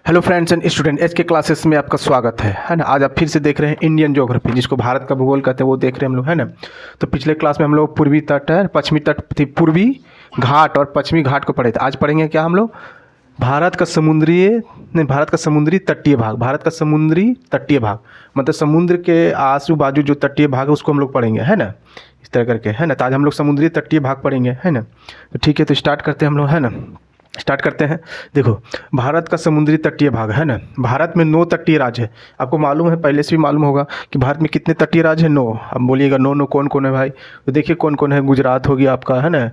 Hello friends and student, H के classes में आपका स्वागत है ना। आज आप फिर से देख रहे हैं इंडियन ज्योग्राफी, जिसको भारत का भूगोल कहते हैं, वो देख रहे हैं हम लोग, है ना। तो पिछले क्लास में हम लोग पूर्वी तट है, पश्चिमी तट थी, पूर्वी घाट और पश्चिमी घाट को पढ़े थे। आज पढ़ेंगे क्या हम लोग, भारत का समुद्री तटीय भाग। भारत का समुद्री तटीय भाग मतलब समुद्र के आजू बाजू जो तटीय भाग है उसको हम लोग पढ़ेंगे, है ना, इस तरह करके, है ना। तो आज हम लोग समुद्री तटीय भाग पढ़ेंगे, है ना। तो ठीक है, तो स्टार्ट करते हैं हम लोग, है ना। स्टार्ट करते हैं। देखो, भारत का समुद्री तटीय भाग, है ना। भारत में 9 तटीय राज्य है। आपको मालूम है, पहले से भी मालूम होगा कि भारत में कितने तटीय राज्य हैं, 9। अब बोलिएगा 9 कौन कौन है भाई। तो देखिए कौन कौन है। गुजरात हो गया आपका, है ना,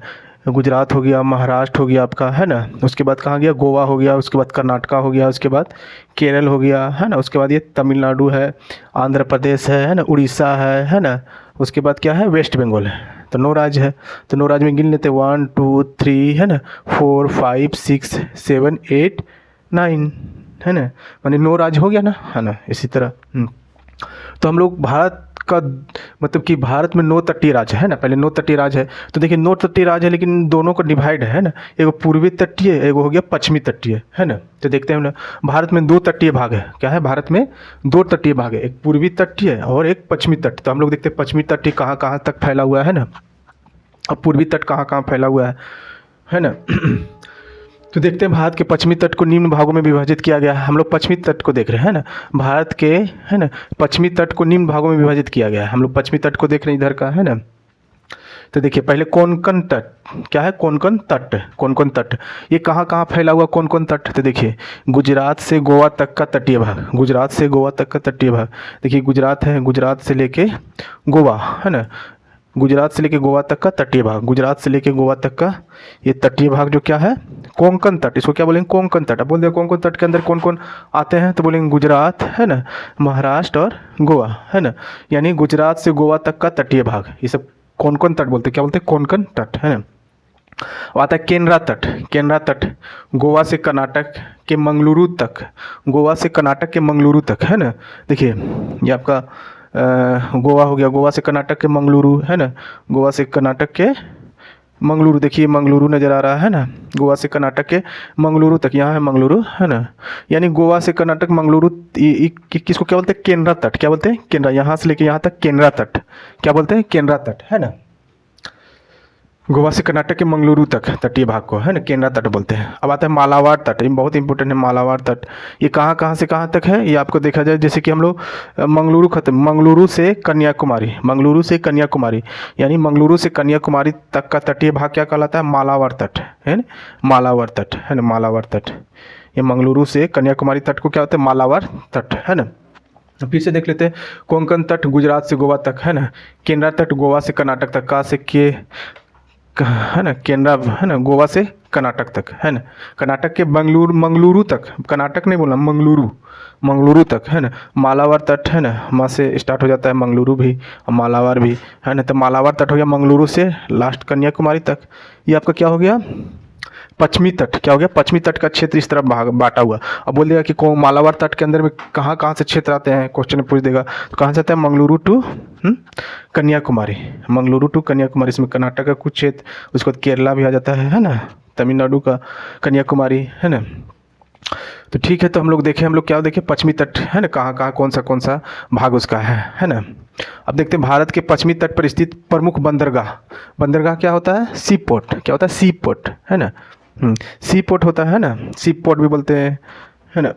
गुजरात हो गया, महाराष्ट्र हो गया आपका, है ना। उसके बाद कहाँ गया, गोवा हो गया। उसके बाद कर्नाटका हो गया। उसके बाद केरल हो गया, है ना। उसके बाद ये तमिलनाडु है, आंध्र प्रदेश है ना, उड़ीसा है ना। उसके बाद क्या है, वेस्ट बंगाल है। तो 9 राज्य है। तो 9 राज्य में गिन लेते हैं, 1 2 3, है ना, 4 5 6 7 8 9, है ना। माने 9 राज्य हो गया ना, है ना, इसी तरह। तो हम लोग भारत का मतलब कि भारत में 9 तटीय राज्य है ना। पहले 9 तटीय राज्य है। तो देखिए 9 तटीय राज्य है, लेकिन दोनों को डिवाइड है ना। एगो पूर्वी तटीय, एगो हो गया पश्चिमी तटीय, है ना। तो देखते हैं ना, भारत में 2 तटीय भाग है। क्या है, भारत में 2 तटीय भाग है, एक पूर्वी तटीय और एक पश्चिमी तट। तो हम लोग देखते हैं पश्चिमी तटीय कहाँ कहाँ तक फैला हुआ है ना, और पूर्वी तट कहाँ कहाँ फैला हुआ है ना। तो देखते हैं, भारत के पश्चिमी तट को निम्न भागों में विभाजित किया गया है। हम लोग पश्चिमी तट को देख रहे हैं ना, भारत के, है ना, पश्चिमी तट को निम्न भागों में विभाजित किया गया है। हम लोग पश्चिमी तट को देख रहे हैं, इधर का, है ना। तो देखिए पहले कोंकण तट, क्या है, कोंकण तट। कोंकण तट ये कहाँ कहाँ फैला हुआ कोंकण तट। तो देखिए गुजरात से गोवा तक का तटीय भाग, गुजरात से गोवा तक का तटीय भाग। देखिए गुजरात है, गुजरात से लेके गोवा, है ना, गुजरात से लेके गोवा तक का तटीय भाग, गुजरात से लेके गोवा तक का ये तटीय भाग जो क्या है, कोंकण तट। इसको क्या बोलेंगे, कोंकण तट। अब बोल दिया कोंकण तट के अंदर कौन कौन आते हैं, तो बोलेंगे गुजरात, है ना, महाराष्ट्र और गोवा, है ना। यानी गुजरात से गोवा तक का तटीय भाग, ये सब कोंकण तट बोलते हैं। क्या बोलते हैं, कोंकण तट, है ना। अब आता है केनरा तट। केनरा तट गोवा से कर्नाटक के मंगलुरु तक, गोवा से कर्नाटक के मंगलुरु तक, है ना। देखिए ये आपका गोवा हो गया, गोवा से कर्नाटक के मंगलुरु, है ना, गोवा से कर्नाटक के मंगलुरु। देखिए मंगलुरु नज़र आ रहा है ना, गोवा से कर्नाटक के मंगलुरु तक, यहाँ है मंगलुरु, है ना। यानी गोवा से कर्नाटक मंगलुरु, किसको क्या बोलते हैं, केनरा तट। क्या बोलते हैं, केनरा। यहाँ से लेके यहाँ तक केनरा तट, क्या बोलते हैं, केनरा तट, है ना। गोवा से कर्नाटक के मंगलुरु तक तटीय भाग को, है ना, केनरा तट बोलते हैं। अब आता है मालाबार तट। ये बहुत इंपॉर्टेंट है, मालाबार तट। ये कहाँ कहाँ से कहाँ तक है, ये आपको देखा जाए, जैसे कि हम लोग मंगलुरु खत्म, मंगलुरु से कन्याकुमारी, मंगलुरु से कन्याकुमारी, यानी मंगलुरु से कन्याकुमारी तक का तटीय भाग क्या कहलाता है, मालाबार तट, है ना, मालाबार तट, है ना, मालाबार तट। ये मंगलुरु से कन्याकुमारी तट को क्या होता है, मालाबार तट, है ना। फिर से देख लेते हैं, कोंकण तट गुजरात से गोवा तक, है ना। केनरा तट गोवा से कर्नाटक तक, का से के, है ना, केनरा, है ना, गोवा से कर्नाटक तक, है ना। कर्नाटक के मंगलुरु तक, कर्नाटक नहीं बोला, मंगलुरु तक, है ना। मालाबार तट, है ना, वहाँ से स्टार्ट हो जाता है मंगलुरु भी और मालाबार भी, है ना। तो मालाबार तट हो गया मंगलुरु से लास्ट कन्याकुमारी तक। ये आपका क्या हो गया, पश्चिमी तट। क्या हो गया, पश्चिमी तट का क्षेत्र इस तरह भाग बांटा हुआ। अब बोल देगा कि मालाबार तट के अंदर में कहाँ कहाँ से क्षेत्र आते हैं, क्वेश्चन में पूछ देगा। तो कहाँ से आता है, मंगलुरु टू कन्याकुमारी, मंगलुरु टू कन्याकुमारी। इसमें कर्नाटक का कुछ क्षेत्र, उसके बाद केरला भी आ जाता है ना, तमिलनाडु का कन्याकुमारी, है ना। तो ठीक है, तो हम लोग देखें, हम लोग क्या देखें, पश्चिमी तट, है ना, कहाँ कहाँ कौन सा भाग उसका है ना। अब देखते हैं, भारत के पश्चिमी तट पर स्थित प्रमुख बंदरगाह। बंदरगाह क्या होता है, सी पोर्ट। क्या होता है, सी पोर्ट, है ना। सी पोर्ट होता है ना, सी पोर्ट भी बोलते हैं, है ना।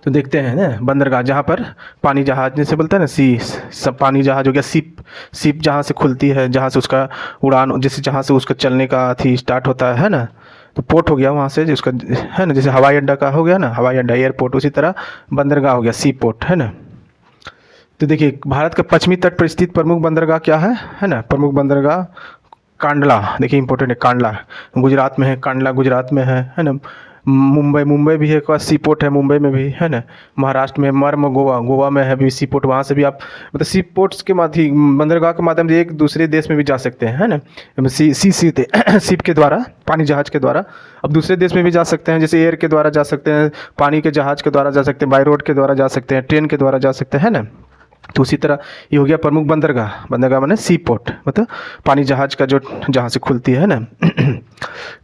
तो देखते हैं ना, बंदरगाह जहाँ पर पानी जहाज जैसे बोलते हैं ना, सी सब पानी जहाज हो गया, सिप जहाँ से खुलती है, जहाँ से उसका उड़ान, जैसे जहाँ से उसका चलने का थी स्टार्ट होता है ना। तो पोर्ट हो गया वहाँ से जिसका, है ना, जैसे हवाई अड्डा का हो गया ना, हवाई अड्डा एयरपोर्ट, उसी तरह बंदरगाह हो गया सी पोर्ट, है ना। तो देखिए भारत का पश्चिमी तट पर स्थित प्रमुख बंदरगाह क्या है ना, प्रमुख बंदरगाह कांडला। देखिए इंपॉर्टेंट है, कांडला गुजरात में है, कांडला गुजरात में है ना। मुंबई भी है, एक सी पोर्ट है मुंबई में भी, है ना। महाराष्ट्र में मर्म, गोवा में है भी सी पोर्ट। वहाँ से भी आप मतलब सी पोर्ट्स के माध्यम, बंदरगाह के माध्यम से एक दूसरे देश में भी जा सकते हैं, है ना। शिप के द्वारा, पानी जहाज के द्वारा अब दूसरे देश में भी जा सकते हैं, जैसे एयर के द्वारा जा सकते हैं, पानी के जहाज के द्वारा जा सकते हैं, बाई रोड के द्वारा जा सकते हैं, ट्रेन के द्वारा जा सकते हैं, है ना। तो उसी तरह ये हो गया प्रमुख बंदरगाह। बंदरगाह माने सी पोर्ट, मतलब पानी जहाज का जो जहाँ से खुलती है ना।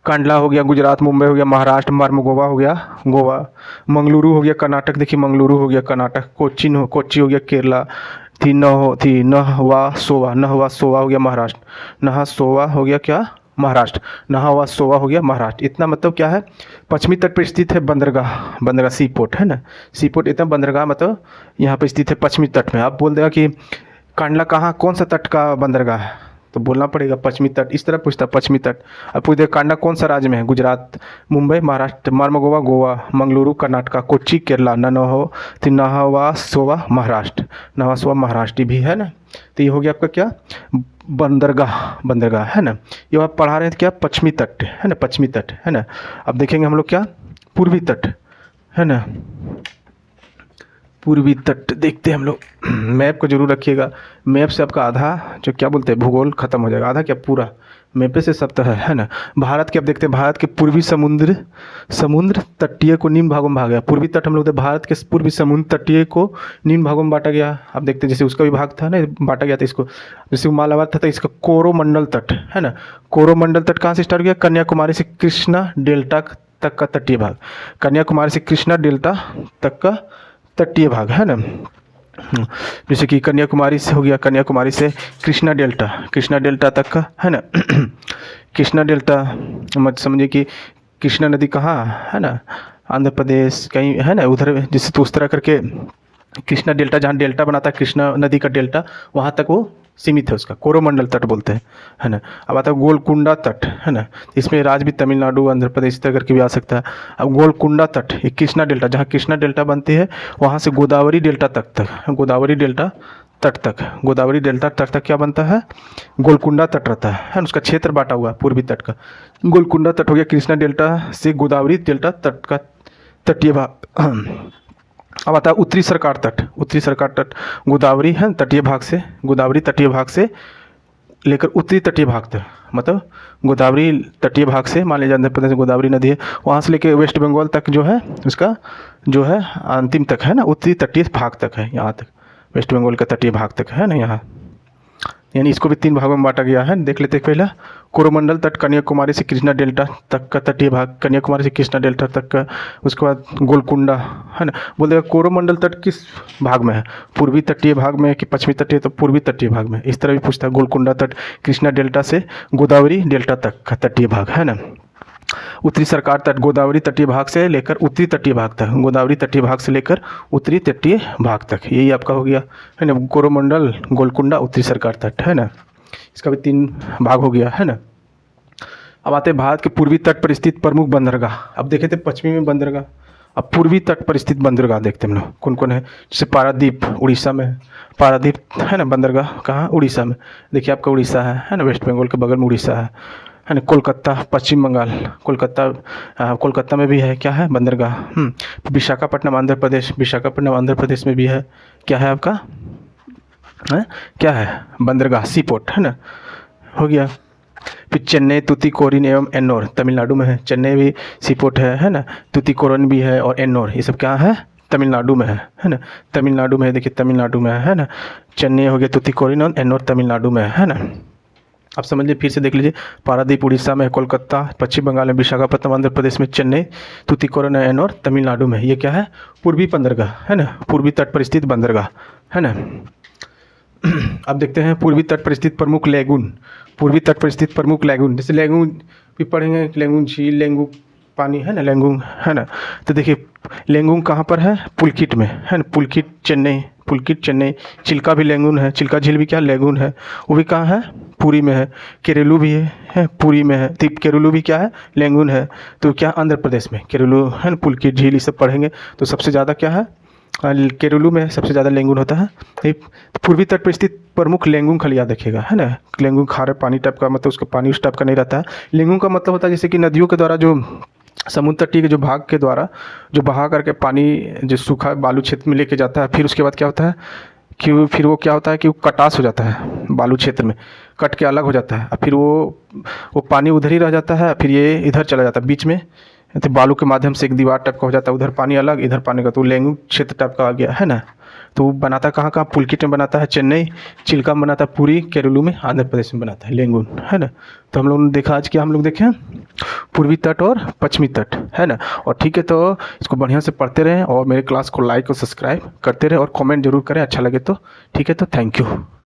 कांडला हो गया गुजरात, मुंबई हो गया महाराष्ट्र, मर्मगोवा हो गया गोवा, मंगलुरु हो गया कर्नाटक, देखिए मंगलुरु हो गया कर्नाटक, कोच्चि हो गया केरला, नहवा सोवा हो गया महाराष्ट्र, नहा सोवा हो गया क्या महाराष्ट्र, नहावा सोवा हो गया महाराष्ट्र। इतना मतलब क्या है, पश्चिमी तट पर स्थित है बंदरगाह। बंदरगाह सी पोर्ट है ना, सी पोर्ट इतना बंदरगाह मतलब यहाँ पर स्थित है पश्चिमी तट में। आप बोल देगा कि कांडला कहाँ, कौन सा तट का बंदरगाह है, तो बोलना पड़ेगा पश्चिमी तट। इस तरह पूछता पश्चिमी तट। अब पूछ दे कांडला कौन सा राज्य में है, गुजरात, मुंबई महाराष्ट्र, मर्मगोवा गोवा, मंगलुरु कर्नाटका, कोच्चि केरला, नहवा सोवा महाराष्ट्र। नहवा सोवा महाराष्ट्र भी है ना। तो ये हो गया आपका क्या, बंदरगाह है ना। ये आप पढ़ा रहे थे क्या, पश्चिमी तट है ना, पश्चिमी तट है ना। अब देखेंगे हम लोग क्या, पूर्वी तट है ना। पूर्वी तट देखते हैं हम लोग। मैप को जरूर रखिएगा, मैप से आपका आधा जो क्या बोलते हैं भूगोल खत्म हो जाएगा, आधा क्या पूरा मैप से सब तो है ना। भारत के अब देखते हैं, भारत के पूर्वी समुद्र तटीय को निम्न भागों में भागा गया। पूर्वी तट हम लोग भारत के पूर्वी समुद्र तटीय को निम्न भागों में बांटा गया। अब देखते हैं जैसे उसका भी भाग था ना, बांटा गया था इसको, जैसे मालाबार था तो इसका कोरोमंडल तट है ना। कोरोमंडल तट कहाँ से स्टार्ट किया, कन्याकुमारी से कृष्णा डेल्टा तक का तटीय भाग, कन्याकुमारी से कृष्णा डेल्टा तक का तटीय भाग है ना। जैसे कि कन्याकुमारी से हो गया, कन्याकुमारी से कृष्णा डेल्टा तक का है ना। कृष्णा डेल्टा मत समझिए कि कृष्णा नदी कहाँ है ना, आंध्र प्रदेश कहीं है ना उधर, जिससे तो उस तरह करके कृष्णा डेल्टा, जहाँ डेल्टा बनाता है कृष्णा नदी का डेल्टा, वहाँ तक वो सीमित है, उसका कोरोमंडल तट बोलते हैं है ना। अब आता है गोलकुंडा तट है ना, इसमें राज्य भी तमिलनाडु आंध्र प्रदेश तक करके भी आ सकता है। अब गोलकुंडा तट ये कृष्णा डेल्टा, जहाँ कृष्णा डेल्टा बनती है वहाँ से गोदावरी डेल्टा तक गोदावरी डेल्टा तट तक क्या बनता है, गोलकुंडा तट रहता है ना। उसका क्षेत्र बांटा हुआ है पूर्वी तट का। गोलकुंडा तट हो गया कृष्णा डेल्टा से गोदावरी डेल्टा तट का तटीय भाग। अब आता है उत्तरी सरकार तट गोदावरी है तटीय भाग से, गोदावरी तटीय भाग से लेकर उत्तरी तटीय भाग तक, मतलब गोदावरी तटीय भाग से मान लीजिए आंध्र प्रदेश में गोदावरी नदी है, वहाँ से लेकर वेस्ट बंगाल तक जो है उसका जो है अंतिम तक है ना, उत्तरी तटीय भाग तक है, यहाँ तक वेस्ट बंगाल का तटीय भाग तक है ना यहाँ। यानी इसको भी 3 भागों में बांटा गया है। देख लेते हैं पहला कोरोमंडल तट कन्याकुमारी से कृष्णा डेल्टा तक का तटीय भाग, कन्याकुमारी से कृष्णा डेल्टा तक का। उसके बाद गोलकुंडा है ना। बोल देगा कोरोमंडल तट किस भाग में है, पूर्वी तटीय भाग में कि पश्चिमी तटीय, तो पूर्वी तटीय भाग में। इस तरह भी पूछता है। गोलकुंडा तट कृष्णा डेल्टा से गोदावरी डेल्टा तक का तटीय भाग है ना। उत्तरी सरकार तट गोदावरी तटीय भाग से लेकर उत्तरी तटीय भाग तक, गोदावरी तटीय भाग से लेकर उत्तरी तटीय भाग तक, यही आपका हो गया है ना। कोरोमंडल, गोलकुंडा, उत्तरी सरकार तट है ना। इसका भी 3 भाग हो गया है ना। अब आते हैं भारत के पूर्वी तट पर स्थित प्रमुख बंदरगाह। अब देखे थे पश्चिमी में बंदरगाह, अब पूर्वी तट पर स्थित बंदरगाह देखते हैं हम लोग कौन कौन है। जैसे पारादीप उड़ीसा में है, पारादीप है ना बंदरगाह, कहाँ उड़ीसा में। देखिए आपका उड़ीसा है ना, वेस्ट बंगाल के बगल में उड़ीसा है ना। कोलकाता पश्चिम बंगाल, कोलकाता में भी है क्या है बंदरगाह। विशाखापट्टनम आंध्र प्रदेश में भी है, क्या है आपका है? क्या है बंदरगाह, सी पोर्ट है ना, हो गया। फिर चेन्नई, तुतीकोरिन एवं एन्नोर तमिलनाडु में है। चेन्नई भी सी पोर्ट है ना। तुतीकोरिन भी है और एन्नोर, ये सब क्या है, तमिलनाडु में है ना। तमिलनाडु में देखिए, तमिलनाडु में है ना। चेन्नई हो गया, तुतीकोरिन और एन्नोर तमिलनाडु में है ना। आप समझ लीजिए, फिर से देख लीजिए, पारादीप उड़ीसा में, कोलकाता पश्चिम बंगाल में, विशाखापट्टनम आंध्र प्रदेश में, चेन्नई, तुतीकोरिन एन्नोर तमिलनाडु में। ये क्या है, पूर्वी बंदरगाह है ना, पूर्वी तट पर स्थित बंदरगाह है ना। अब देखते हैं पूर्वी तट पर स्थित प्रमुख लैगून। पूर्वी तट पर स्थित प्रमुख लैगून, जैसे लैगून भी पढ़ेंगे, लैगून झील, लैंगून पानी है ना, लैंगून है ना। तो देखिए लैंगून कहाँ पर है, पुलकित में है ना, पुलकित चेन्नई। चिल्का भी लैंगून है, चिल्का झील भी क्या लैगून है, वो भी कहाँ है, पुरी में है। केरलू भी है पुरी में है। तो केरलू भी क्या है, लैंगून है। तो क्या आंध्र प्रदेश में केरलू है ना, पुलकित झील, ये सब पढ़ेंगे। तो सबसे ज़्यादा क्या है, केरलू में सबसे ज़्यादा लैंगून होता है। पूर्वी तट पर स्थित प्रमुख लैंगून खलिया देखेगा है ना। लैंगून खारे पानी टाइप का, मतलब उसका पानी उस टाइप का नहीं रहता है। लैंगून का मतलब होता है जैसे कि नदियों के द्वारा जो समुद्र तटीय के जो भाग के द्वारा जो बहा करके पानी जो सूखा बालू क्षेत्र में लेके जाता है, फिर उसके बाद क्या होता है कि फिर वो क्या होता है कि वो कटास हो जाता है, बालू क्षेत्र में कट के अलग हो जाता है, और फिर वो पानी उधर ही रह जाता है, फिर ये इधर चला जाता है, बीच में तो बालू के माध्यम से एक दीवार टाइप का हो जाता है, उधर पानी अलग इधर पानी का, तो लेंगू क्षेत्र टाइप का आ गया है ना। तो वो बनाता कहाँ कहाँ, पुलकिट में बनाता है चेन्नई, चिल्का में बनाता है पुरी, केरलू में आंध्र प्रदेश में बनाता है लेंगुन, है ना। तो हम लोगों ने देखा आज क्या हम लोग देखें, पूर्वी तट और पश्चिमी तट, है ना। और ठीक है, तो इसको बढ़िया से पढ़ते रहें और मेरे क्लास को लाइक और सब्सक्राइब करते रहें और कमेंट जरूर करें अच्छा लगे तो। ठीक है, तो थैंक यू।